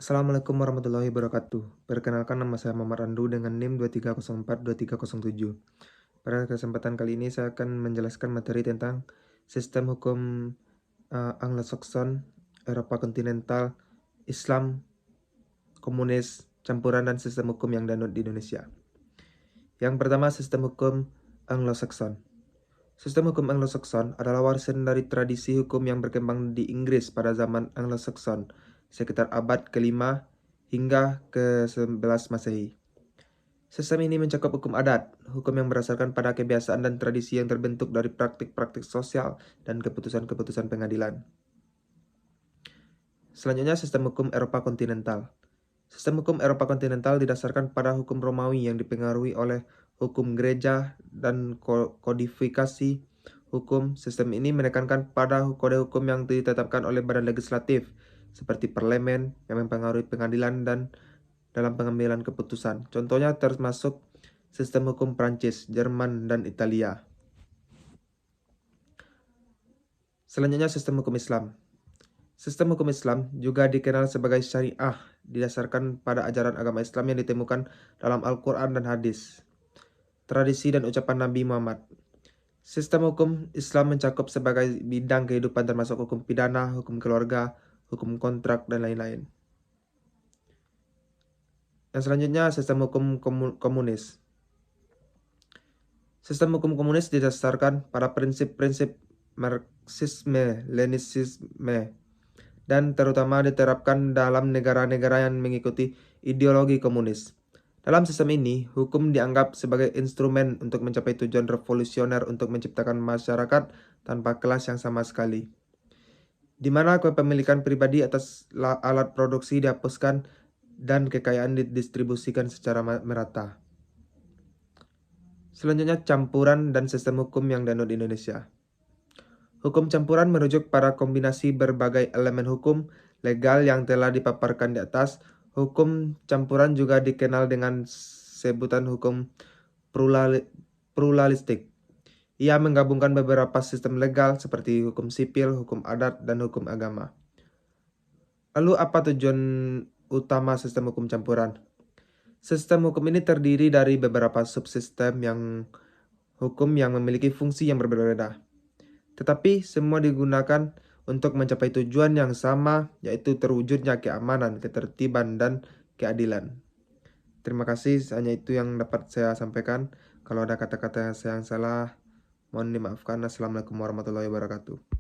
Assalamualaikum warahmatullahi wabarakatuh. Perkenalkan, nama saya Muhammad Randu dengan NIM 23042307. Pada kesempatan kali ini saya akan menjelaskan materi tentang sistem hukum Anglo-Saxon, Eropa kontinental, Islam, komunis, campuran, dan sistem hukum yang dianut di Indonesia. Yang pertama, sistem hukum Anglo-Saxon. Sistem hukum Anglo-Saxon adalah warisan dari tradisi hukum yang berkembang di Inggris pada zaman Anglo-Saxon, sekitar abad ke-5 hingga ke-11 Masehi. Sistem ini mencakup hukum adat, hukum yang berdasarkan pada kebiasaan dan tradisi yang terbentuk dari praktik-praktik sosial dan keputusan-keputusan pengadilan. Selanjutnya, sistem hukum Eropa kontinental. Sistem hukum Eropa kontinental didasarkan pada hukum Romawi yang dipengaruhi oleh hukum gereja dan kodifikasi hukum. Sistem ini menekankan pada kode hukum yang ditetapkan oleh badan legislatif, seperti parlemen, yang mempengaruhi pengadilan dan dalam pengambilan keputusan. Contohnya termasuk sistem hukum Prancis, Jerman, dan Italia. Selanjutnya, sistem hukum Islam. Sistem hukum Islam juga dikenal sebagai syariah, didasarkan pada ajaran agama Islam yang ditemukan dalam Al-Quran dan hadis, tradisi dan ucapan Nabi Muhammad. Sistem hukum Islam mencakup sebagai bidang kehidupan termasuk hukum pidana, hukum keluarga, hukum kontrak, dan lain-lain. Yang selanjutnya, sistem hukum komunis. Sistem hukum komunis didasarkan pada prinsip-prinsip Marxisme, Leninisme, dan terutama diterapkan dalam negara-negara yang mengikuti ideologi komunis. Dalam sistem ini, hukum dianggap sebagai instrumen untuk mencapai tujuan revolusioner untuk menciptakan masyarakat tanpa kelas yang sama sekali, di mana kepemilikan pribadi atas alat produksi dihapuskan dan kekayaan didistribusikan secara merata. Selanjutnya, campuran dan sistem hukum yang dianut di Indonesia. Hukum campuran merujuk pada kombinasi berbagai elemen hukum legal yang telah dipaparkan di atas. Hukum campuran juga dikenal dengan sebutan hukum pluralistik. Ia menggabungkan beberapa sistem legal seperti hukum sipil, hukum adat, dan hukum agama. Lalu apa tujuan utama sistem hukum campuran? Sistem hukum ini terdiri dari beberapa subsistem hukum yang memiliki fungsi yang berbeda-beda, tetapi semua digunakan untuk mencapai tujuan yang sama, yaitu terwujudnya keamanan, ketertiban, dan keadilan. Terima kasih, hanya itu yang dapat saya sampaikan. Kalau ada kata-kata yang salah, mohon dimaafkan. Assalamualaikum warahmatullahi wabarakatuh.